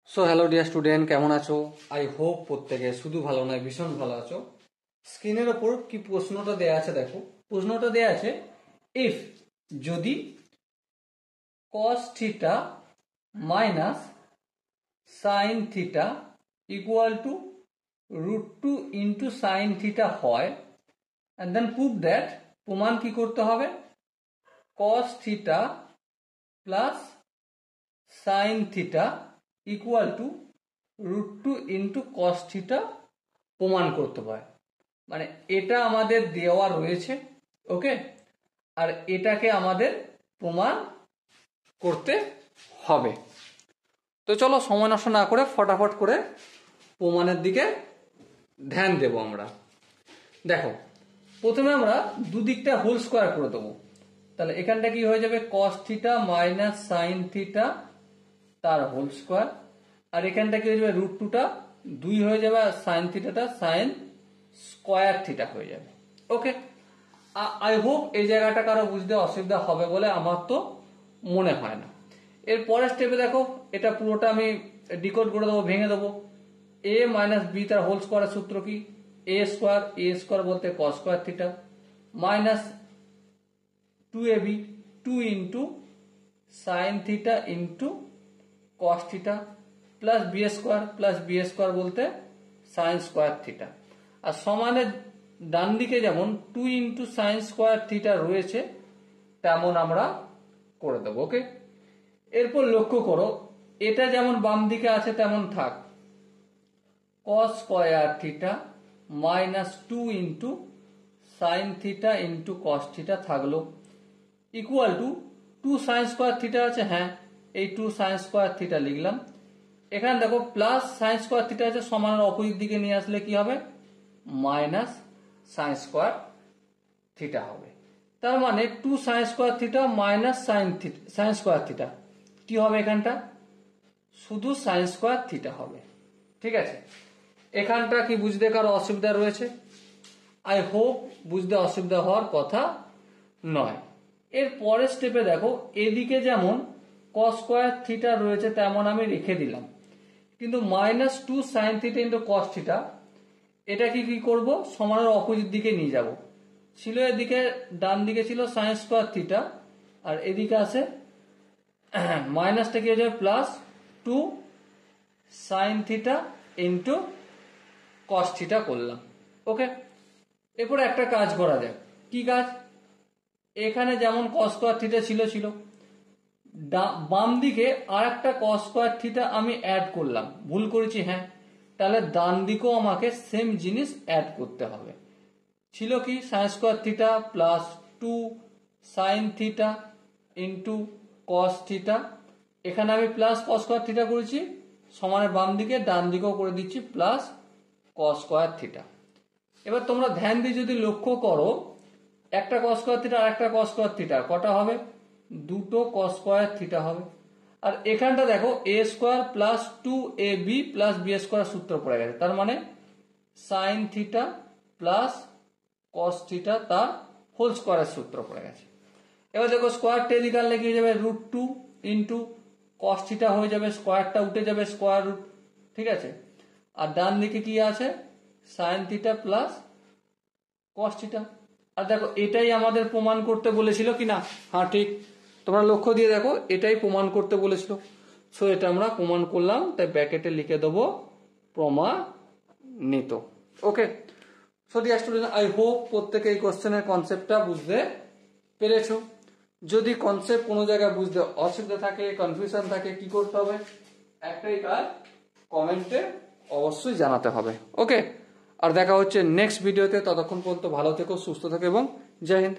So hello dear student, কেমন আছো? I hope প্রত্যেকে শুধু ভালো নয় ভীষণ ভালো আছো। স্ক্রিনের ওপর কি প্রশ্নটা দেয়া আছে দেখো। প্রশ্নটা দেয়া আছে ইফ যদি cos theta minus sine theta equal to √2 into sine theta হয়, অ্যান্ড দেন প্রুভ দ্যাট, প্রমাণ কি করতে হবে? cos theta plus sine theta equal to √2 into cos theta প্রমাণ করতে হয়। মানে এটা আমাদের দেওয়া রয়েছে, ওকে, আর এটাকে আমাদের প্রমাণ করতে হবে। তো চলো সময় নষ্ট না করে ফটাফট করে প্রমাণের দিকে ধ্যান দেব আমরা। দেখো, প্রথমে আমরা দুদিকটা হোল স্কোয়ার করে দেবো। তাহলে এখানটা কি হয়ে যাবে? Cos theta minus sine theta তার হোল স্কোয়ার, আর এখানটা কি হয়ে যাবে? √2টা 2 হয়ে যাবে, আর সাইন থিটাটা সাইন স্কোয়ার থিটা হয়ে যাবে। ওকে, আই হোপ এই জায়গাটা কারো বুঝতে অসুবিধা হবে বলে আমার তো মনে হয় না। এর পরের স্টেপে দেখো, এটা পুরোটা আমি ডিকোড করে দেবো, ভেঙে দেবো। a মাইনাস বি তার হোল স্কোয়ারের সূত্র কি? এ স্কোয়ার বলতে cos square theta minus 2ab 2 into sine theta into cos theta plus b square বলতে সাইন স্কোয়ার থিটা। আর সমানের ডান দিকে যেমন 2 ইন্টু সাইন স্কোয়ার থিটা রয়েছে তেমন আমরা করে দেবো। ওকে, এরপর লক্ষ্য করো, এটা যেমন বাম দিকে আছে তেমন থাক। Cos square theta minus 2 into sine theta into cos theta থাকলো, equal to 2 sine square theta আছে, হ্যাঁ এই 2 সাইন স্কোয়ার থিটা লিখলাম। এখানে দেখো প্লাস সাইন স্কোয়ার থিটা আছে, সমানের অপোজিট দিকে নিয়ে আসলে কি হবে? মাইনাস সাইন স্কোয়ার থিটা হবে। তার মানে 2 sine square theta minus sine square theta কি হবে? এখানটা শুধু সাইন স্কোয়ার থিটা হবে। ঠিক আছে, এখানটা কি বুঝতে কারো অসুবিধা রয়েছে? আই হোপ বুঝতে অসুবিধা হওয়ার কথা নয়। এর পরের স্টেপে দেখো, এদিকে যেমন কস স্কোয়ার থিটা রয়েছে তেমন আমি রেখে দিলাম, কিন্তু minus 2 sign theta into cos theta এটাকে কি করব? সমানের অপোজিট দিকে নিয়ে যাব। ছিল এদিকে ডান দিকে ছিল সাইন স্কোয়ার থিটা, আর এদিকে আছে মাইনাসটা কি হয়ে যাবে? Plus 2 sign theta into cos theta করলাম। ওকে, এরপরে একটা কাজ করা যায়। কি কাজ? এখানে যেমন কস স্কোয়ার থিটা ছিল, বাম দিকে আর একটা কস স্কোয়ার থিটা আমি অ্যাড করলাম। ভুল করেছি, হ্যাঁ, তাহলে ডান দিকেও আমাকে সেম জিনিস অ্যাড করতে হবে। ছিল কি? Sign square theta plus 2 sign theta into cos theta, এখানে আমি প্লাস কস স্কোয়ার থিটা করেছি, সমানের বাম দিকে ডান দিকেও করে দিচ্ছি প্লাস কস স্কোয়ার থিটা। এবার তোমরা ধ্যান দিয়ে যদি লক্ষ্য করো, একটা কস স্কোয়ার থিটা আর একটা কস স্কোয়ার থিটা কটা হবে? দুটো কস স্কোয়ার থিটা হবে। আর এখানটা দেখো a square plus 2ab plus b square সূত্র পড়ে গেছে, তার মানে sine theta plus cos theta তার হোল স্কোয়ারের সূত্র পড়ে গেছে। এবার দেখো স্কোয়ারটা এদিকে আনলে কি হয়ে যাবে? √2 ইন্টু কস থিটা হয়ে যাবে, স্কোয়ারটা উঠে যাবে স্কোয়ার রুট। ঠিক আছে, আর ডান দিকে কি আছে? Sine theta plus cos theta. আর দেখো এটাই আমাদের প্রমাণ করতে বলেছিল কিনা? হ্যাঁ ঠিক, তোমরা লক্ষ্য দিয়ে দেখো এটাই প্রমাণ করতে বলেছিল। সো এটা আমরা প্রমাণ করলাম, তাই ব্র্যাকেটে লিখে দেবো প্রমাণিত। Okay, so dear student, I hope প্রত্যেকে এই কোশ্চেনের কনসেপ্টটা বুঝতে পেরেছো। যদি কনসেপ্ট কোনো জায়গায় বুঝতে অসুবিধা থাকে, কনফিউশন থাকে, কি করতে হবে? একটাই কাজ, কমেন্টে অবশ্যই জানাতে হবে। ওকে, আর দেখা হচ্ছে নেক্সট ভিডিওতে। ততক্ষণ পর্যন্ত ভালো থেকো, সুস্থ থেকো এবং জয় হিন্দ।